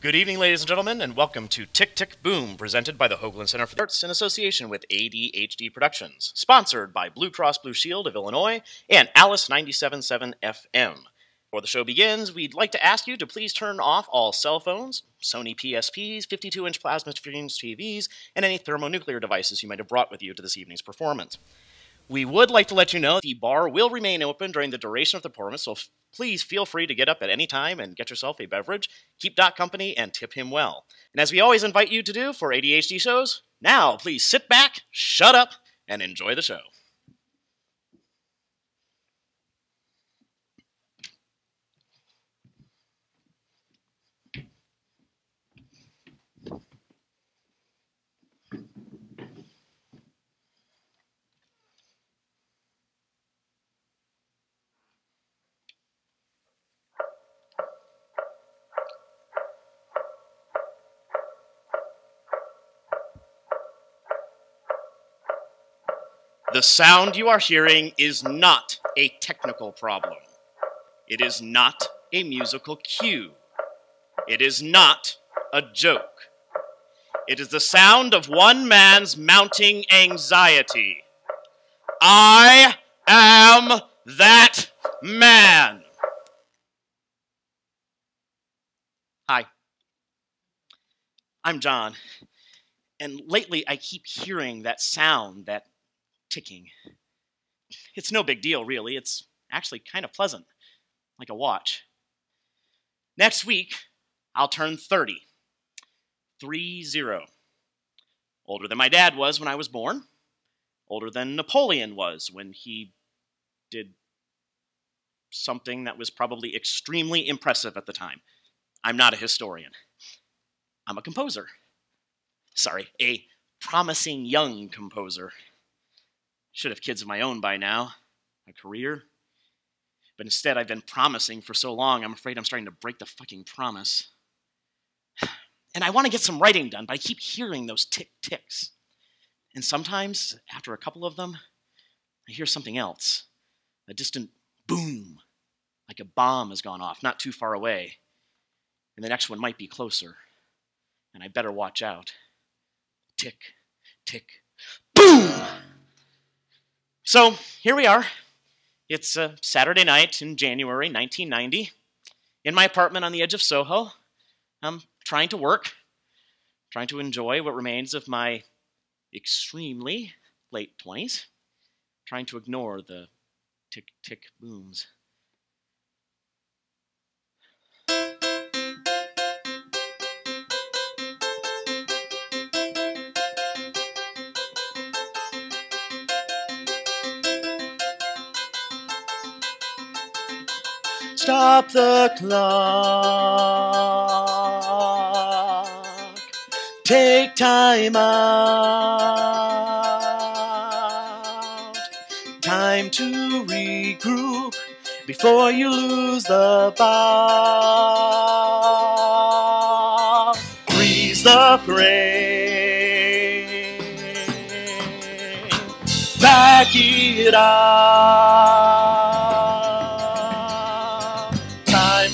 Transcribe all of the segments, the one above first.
Good evening, ladies and gentlemen, and welcome to Tick, Tick, Boom, presented by the Hoagland Center for the Arts in association with ADHD Productions, sponsored by Blue Cross Blue Shield of Illinois and Alice 97.7 FM. Before the show begins, we'd like to ask you to please turn off all cell phones, Sony PSPs, 52-inch plasma screens, TVs, and any thermonuclear devices you might have brought with you to this evening's performance. We would like to let you know the bar will remain open during the duration of the performance, so please feel free to get up at any time and get yourself a beverage, keep Doc company, and tip him well. And as we always invite you to do for ADHD shows, now please sit back, shut up, and enjoy the show. The sound you are hearing is not a technical problem. It is not a musical cue. It is not a joke. It is the sound of one man's mounting anxiety. I am that man. Hi, I'm John, and lately I keep hearing that sound, that ticking. It's no big deal, really. It's actually kind of pleasant, like a watch. Next week, I'll turn 30. 30. Older than my dad was when I was born. Older than Napoleon was when he did something that was probably extremely impressive at the time. I'm not a historian. I'm a composer. Sorry, a promising young composer. Should have kids of my own by now, a career. But instead, I've been promising for so long, I'm afraid I'm starting to break the fucking promise. And I want to get some writing done, but I keep hearing those tick-ticks. And sometimes, after a couple of them, I hear something else. A distant boom, like a bomb has gone off, not too far away. And the next one might be closer. And I better watch out. Tick, tick, boom! So, here we are. It's a Saturday night in January 1990. In my apartment on the edge of Soho, I'm trying to work, trying to enjoy what remains of my extremely late 20s, trying to ignore the tick-tick booms. Stop the clock. Take time out. Time to regroup before you lose the ball. Freeze the frame. Back it up.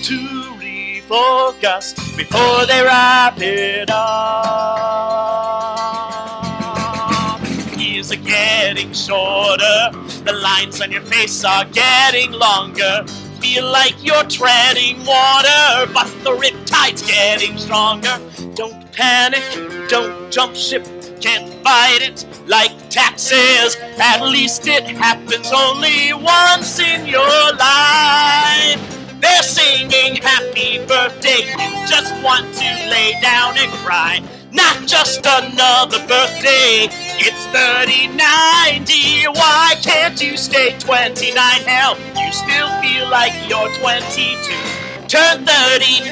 To refocus before they wrap it up. Years are getting shorter, the lines on your face are getting longer. Feel like you're treading water, but the riptide's getting stronger. Don't panic, don't jump ship, can't fight it like taxes. At least it happens only once in your life. They're singing happy birthday, you just want to lay down and cry. Not just another birthday, it's 3090. Why can't you stay 29? Hell, you still feel like you're 22. Turn 30,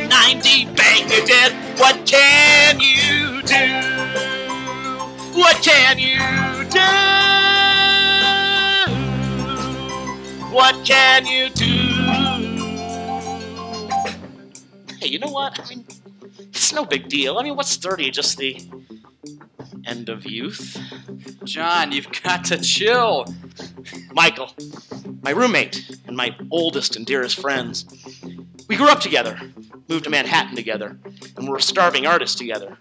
1990, bang, you're dead. What can you do? What can you do? What can you do? Hey, you know what? I mean, it's no big deal. I mean, what's 30? Just the end of youth? John, you've got to chill. Michael, my roommate, and my oldest and dearest friends. We grew up together. moved to Manhattan together, and we're starving artists together.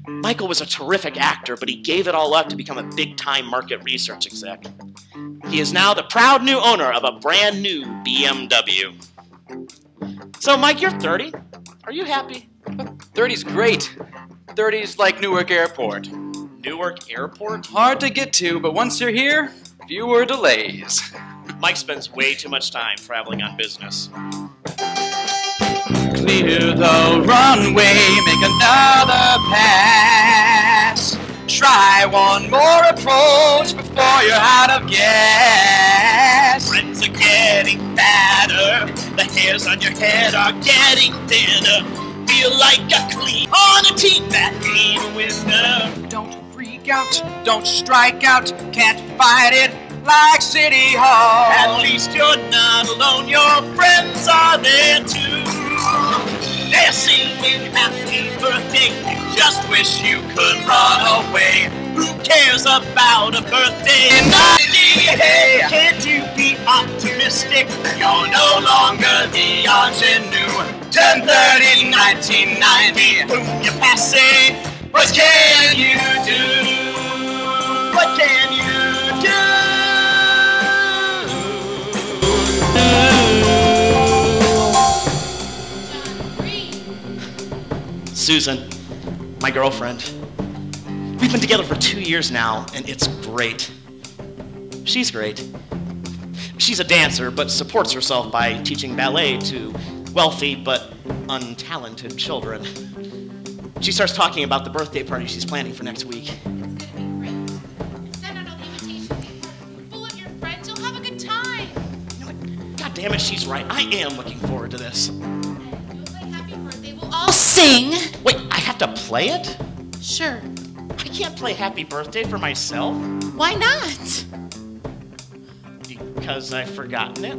Michael was a terrific actor, but he gave it all up to become a big-time market research exec. He is now the proud new owner of a brand new BMW. So, Mike, you're 30. Are you happy? 30's great. 30's like Newark Airport. Newark Airport? Hard to get to, but once you're here, fewer delays. Mike spends way too much time traveling on business. Clear the runway, make another pass. Try one more approach before you're out of gas. Friends are getting fatter, the hairs on your head are getting thinner. Feel like a clean on a team that ain't a winner. Don't freak out, don't strike out, can't fight it like City Hall. At least you're not alone, your friends are there too. They're singing happy birthday, you just wish you could run away. Who cares about a birthday in 90? Hey, can't you be optimistic? You're no longer the ingenue. Turn 30, 1990, boom, you're passing. What can you do? What can you do? Susan, my girlfriend. We've been together for 2 years now, and it's great. She's great. She's a dancer, but supports herself by teaching ballet to wealthy but untalented children. She starts talking about the birthday party she's planning for next week. It's gonna be great. Send out all the invitations. Be full of your friends. You'll have a good time. You know what? God damn it, she's right. I am looking forward to this. And you'll play Happy Birthday. We'll all sing. Wait, I have to play it? Sure. I can't play Happy Birthday for myself Why not? because I've forgotten it.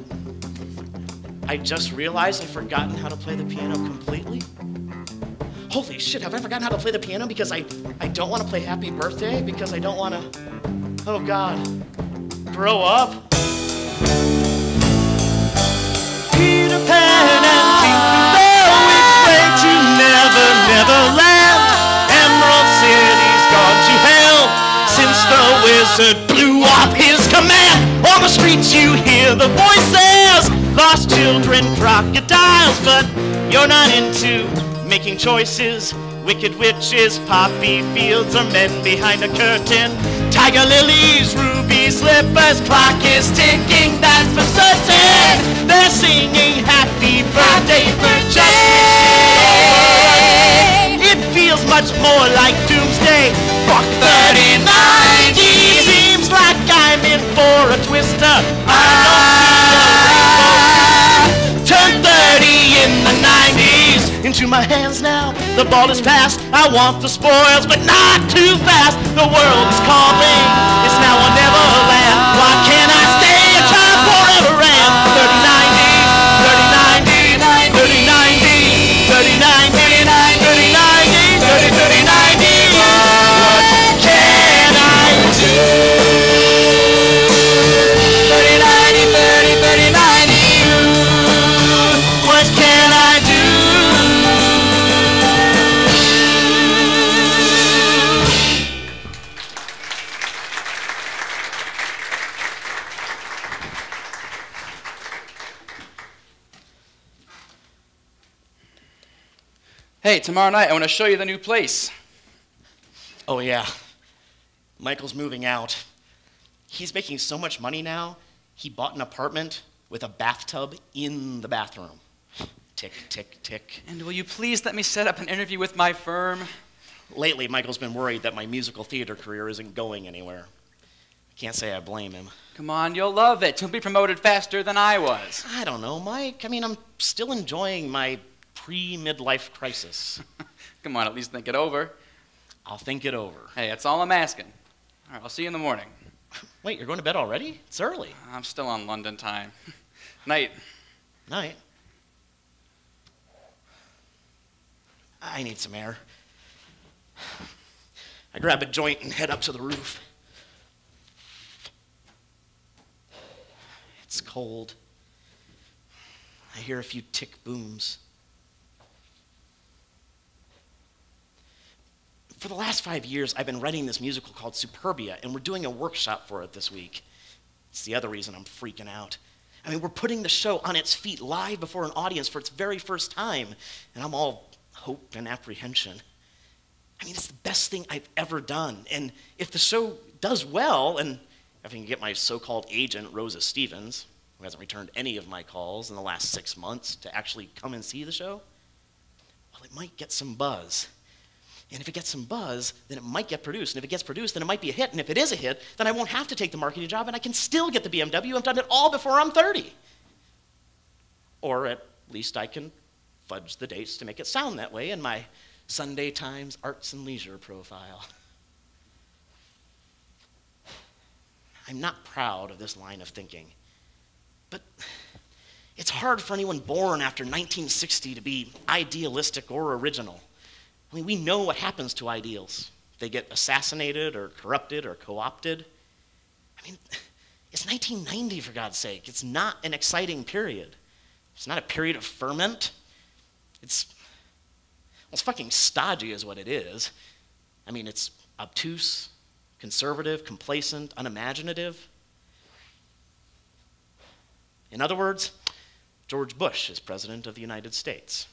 I just realized I've forgotten how to play the piano completely. Holy shit, have I forgotten how to play the piano because I don't want to play Happy Birthday because I don't want to, oh God, grow up? Peter Pan and Tinkerbell, which way to Neverland? Emerald City's gone to hell since the wizard blew off his command. On the streets you hear the voices, lost children, crocodiles, but you're not into making choices. Wicked witches, poppy fields, or men behind a curtain. Tiger lilies, ruby slippers, clock is ticking, that's for certain. They're singing happy birthday for just it feels much more like doomsday. Fuck 3090. Seems like I'm in for a twister. Turn 30 in the 90s. Into my hands now, the ball is passed. I want the spoils, but not too fast. The world is calling, it's now or never land. Why can't I stay a child forever? And 3090, 3090, 3090, 3090, 3090, 3090. What can I do? 3090, 30, 3090. What can I do? Hey, tomorrow night I want to show you the new place. Oh yeah, Michael's moving out. He's making so much money now, he bought an apartment with a bathtub in the bathroom. Tick, tick, tick. And will you please let me set up an interview with my firm? Lately, Michael's been worried that my musical theater career isn't going anywhere. I can't say I blame him. Come on, you'll love it. You'll be promoted faster than I was. I don't know, Mike. I mean, I'm still enjoying my pre-midlife crisis. Come on, at least think it over. I'll think it over. Hey, that's all I'm asking. All right, I'll see you in the morning. Wait, you're going to bed already? It's early. I'm still on London time. Night. Night. I need some air. I grab a joint and head up to the roof. It's cold. I hear a few tick booms. For the last 5 years, I've been writing this musical called Superbia, and we're doing a workshop for it this week. It's the other reason I'm freaking out. I mean, we're putting the show on its feet live before an audience for its very first time, and I'm all hope and apprehension. I mean, it's the best thing I've ever done, and if the show does well, and if I can get my so-called agent, Rosa Stevens, who hasn't returned any of my calls in the last 6 months, to actually come and see the show, well, it might get some buzz. And if it gets some buzz, then it might get produced. And if it gets produced, then it might be a hit. And if it is a hit, then I won't have to take the marketing job, and I can still get the BMW. I've done it all before I'm 30. Or at least I can fudge the dates to make it sound that way in my Sunday Times Arts and Leisure profile. I'm not proud of this line of thinking, but it's hard for anyone born after 1960 to be idealistic or original. I mean, we know what happens to ideals. They get assassinated or corrupted or co-opted. I mean, it's 1990, for God's sake. It's not an exciting period. It's not a period of ferment. It's fucking stodgy is what it is. I mean, it's obtuse, conservative, complacent, unimaginative. In other words, George Bush is president of the United States.